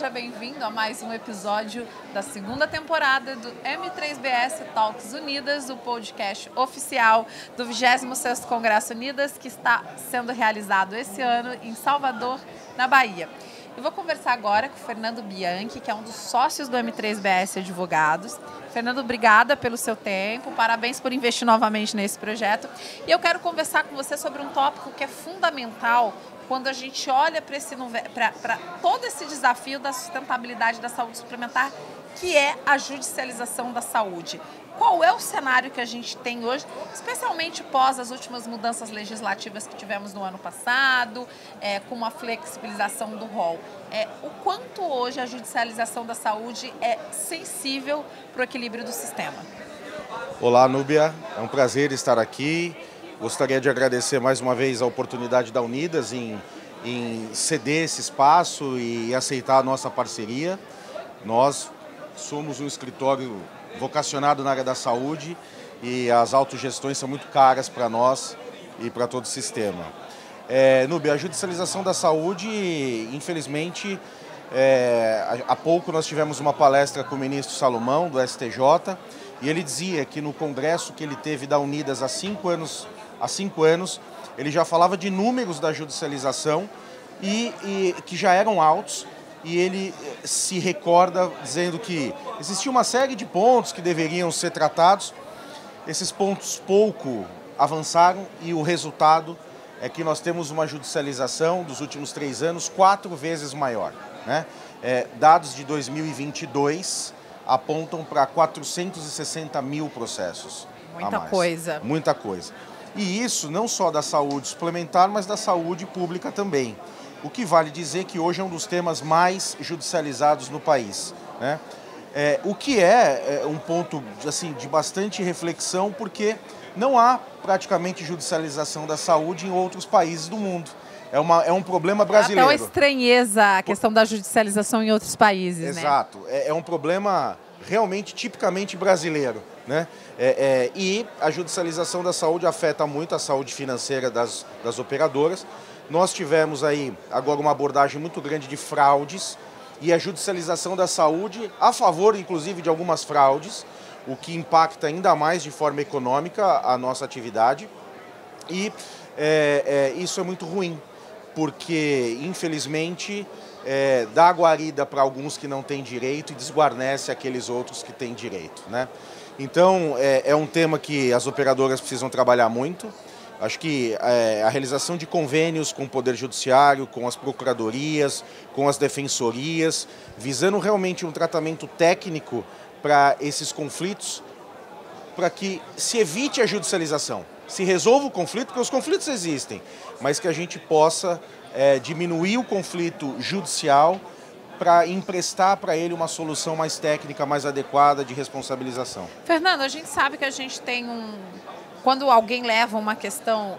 seja bem-vindo a mais um episódio da segunda temporada do M3BS Talks Unidas, o podcast oficial do 26º Congresso Unidas, que está sendo realizado esse ano em Salvador, na Bahia. Eu vou conversar agora com o Fernando Bianchi, que é um dos sócios do M3BS Advogados. Fernando, obrigada pelo seu tempo, parabéns por investir novamente nesse projeto. E eu quero conversar com você sobre um tópico que é fundamental quando a gente olha para todo esse desafio da sustentabilidade da saúde suplementar, que é a judicialização da saúde. Qual é o cenário que a gente tem hoje, especialmente pós as últimas mudanças legislativas que tivemos no ano passado, com a flexibilização do rol? O quanto hoje a judicialização da saúde é sensível para o equilíbrio do sistema? Olá, Núbia. É um prazer estar aqui. Gostaria de agradecer mais uma vez a oportunidade da Unidas em ceder esse espaço e aceitar a nossa parceria. Nós somos um escritório vocacionado na área da saúde e as autogestões são muito caras para nós e para todo o sistema. Núbia, a judicialização da saúde, infelizmente, há pouco nós tivemos uma palestra com o ministro Salomão, do STJ, e ele dizia que no congresso que ele teve da Unidas há 5 anos, ele já falava de números da judicialização e que já eram altos. E ele se recorda dizendo que existia uma série de pontos que deveriam ser tratados. Esses pontos pouco avançaram e o resultado é que nós temos uma judicialização dos últimos 3 anos 4 vezes maior, né? Dados de 2022 apontam para 460 mil processos. Muita coisa. Muita coisa. E isso não só da saúde suplementar, mas da saúde pública também. O que vale dizer que hoje é um dos temas mais judicializados no país, né? O que é um ponto assim, de bastante reflexão, porque não há praticamente judicialização da saúde em outros países do mundo. É um problema brasileiro. Até uma estranheza a questão da judicialização em outros países, né? Exato. É um problema realmente tipicamente brasileiro, né? E a judicialização da saúde afeta muito a saúde financeira das operadoras. Nós tivemos aí agora uma abordagem muito grande de fraudes e a judicialização da saúde a favor, inclusive, de algumas fraudes, o que impacta ainda mais de forma econômica a nossa atividade. E isso é muito ruim, porque, infelizmente, dá guarida para alguns que não têm direito e desguarnece aqueles outros que têm direito, né? Então, é um tema que as operadoras precisam trabalhar muito. Acho que a realização de convênios com o Poder Judiciário, com as procuradorias, com as defensorias, visando realmente um tratamento técnico para esses conflitos, para que se evite a judicialização, se resolva o conflito, porque os conflitos existem, mas que a gente possa diminuir o conflito judicial para emprestar para ele uma solução mais técnica, mais adequada de responsabilização. Fernando, a gente sabe que a gente tem Quando alguém leva uma questão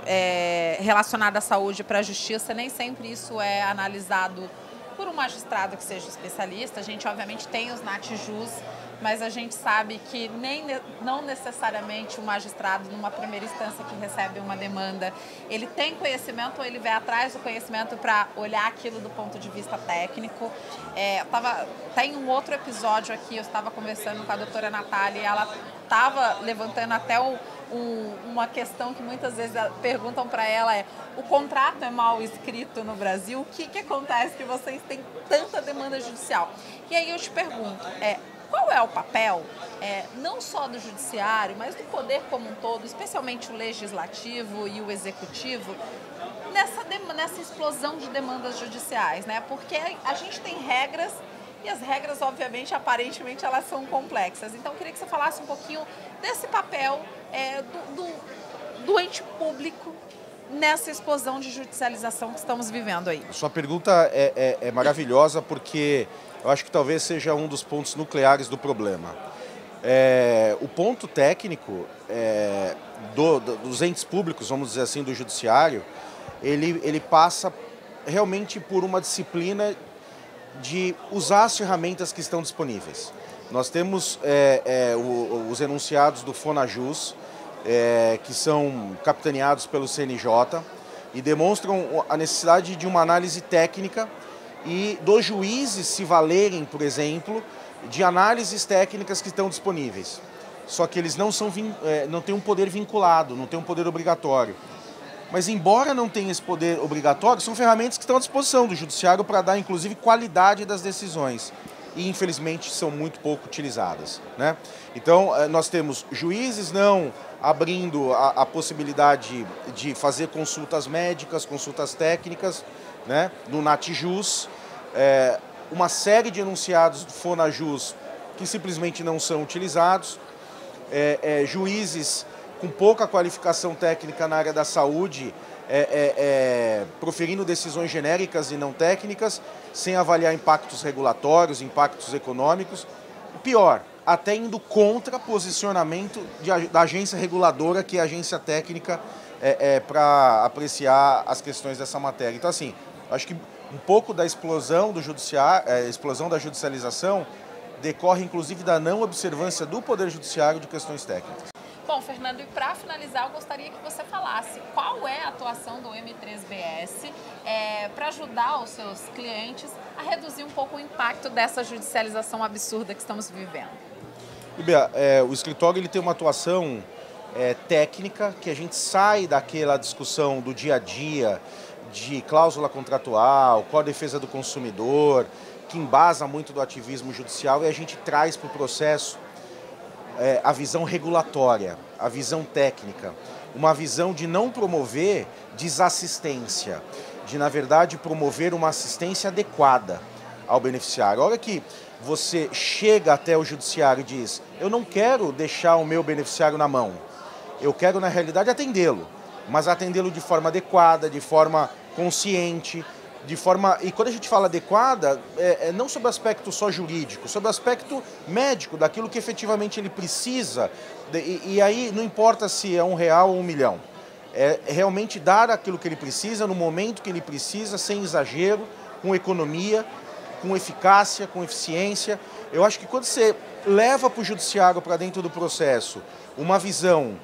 relacionada à saúde para a justiça, nem sempre isso é analisado por um magistrado que seja especialista. A gente, obviamente, tem os natjus, mas a gente sabe que não necessariamente o magistrado, numa primeira instância que recebe uma demanda, ele tem conhecimento ou ele vai atrás do conhecimento para olhar aquilo do ponto de vista técnico. Tem um outro episódio aqui, eu estava conversando com a doutora Natália e ela estava levantando até uma questão que muitas vezes perguntam para ela o contrato é mal escrito no Brasil? O que acontece que vocês têm tanta demanda judicial? E aí eu te pergunto, qual é o papel, não só do judiciário, mas do poder como um todo, especialmente o legislativo e o executivo, nessa explosão de demandas judiciais, né? Porque a gente tem regras e as regras, obviamente, aparentemente, elas são complexas. Então, eu queria que você falasse um pouquinho desse papel do ente público nessa explosão de judicialização que estamos vivendo aí. Sua pergunta é maravilhosa, porque eu acho que talvez seja um dos pontos nucleares do problema. O ponto técnico dos entes públicos, vamos dizer assim, do judiciário, ele passa realmente por uma disciplina de usar as ferramentas que estão disponíveis. Nós temos os enunciados do FONAJUS, que são capitaneados pelo CNJ e demonstram a necessidade de uma análise técnica e dos juízes se valerem, por exemplo, de análises técnicas que estão disponíveis. Só que eles não têm um poder vinculado, não têm um poder obrigatório. Mas, embora não tenha esse poder obrigatório, são ferramentas que estão à disposição do judiciário para dar, inclusive, qualidade das decisões. E, infelizmente, são muito pouco utilizadas, né? Então, nós temos juízes não abrindo a possibilidade de fazer consultas médicas, consultas técnicas, né, no NatJus, uma série de enunciados do FONAJUS que simplesmente não são utilizados, juízes com pouca qualificação técnica na área da saúde, proferindo decisões genéricas e não técnicas, sem avaliar impactos regulatórios, impactos econômicos. E pior, até indo contra posicionamento da agência reguladora, que é a agência técnica, para apreciar as questões dessa matéria. Então, assim, acho que um pouco da explosão do explosão da judicialização decorre, inclusive, da não observância do Poder Judiciário de questões técnicas. Bom, Fernando, e para finalizar, eu gostaria que você falasse qual é a atuação do M3BS para ajudar os seus clientes a reduzir um pouco o impacto dessa judicialização absurda que estamos vivendo. Bia, o escritório ele tem uma atuação técnica, que a gente sai daquela discussão do dia a dia, de cláusula contratual, qual a defesa do consumidor, que embasa muito do ativismo judicial, e a gente traz para o processo a visão regulatória, a visão técnica, uma visão de não promover desassistência, de, na verdade, promover uma assistência adequada ao beneficiário. A hora que você chega até o judiciário e diz: eu não quero deixar o meu beneficiário na mão, eu quero, na realidade, atendê-lo, mas atendê-lo de forma adequada, de forma consciente, e quando a gente fala adequada, não sobre o aspecto só jurídico, sobre o aspecto médico, daquilo que efetivamente ele precisa, e aí não importa se é R$1 ou R$1 milhão, é realmente dar aquilo que ele precisa, no momento que ele precisa, sem exagero, com economia, com eficácia, com eficiência. Eu acho que quando você leva para o judiciário, para dentro do processo, uma visão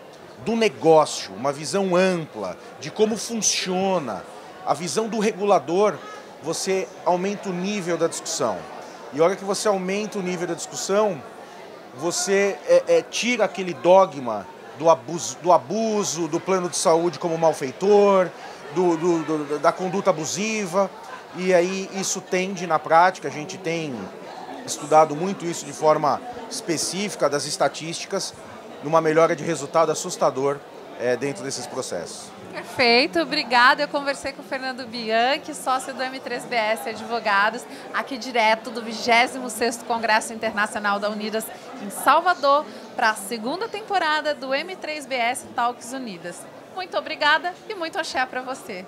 do negócio, uma visão ampla de como funciona, a visão do regulador, você aumenta o nível da discussão. E a hora que você aumenta o nível da discussão, você tira aquele dogma do abuso, do plano de saúde como malfeitor, da conduta abusiva. E aí isso tende, na prática, a gente tem estudado muito isso de forma específica, das estatísticas, numa melhora de resultado assustador dentro desses processos. Perfeito, obrigada. Eu conversei com o Fernando Bianchi, sócio do M3BS Advogados, aqui direto do 26º Congresso Internacional da Unidas em Salvador, para a segunda temporada do M3BS Talks Unidas. Muito obrigada e muito axé para você.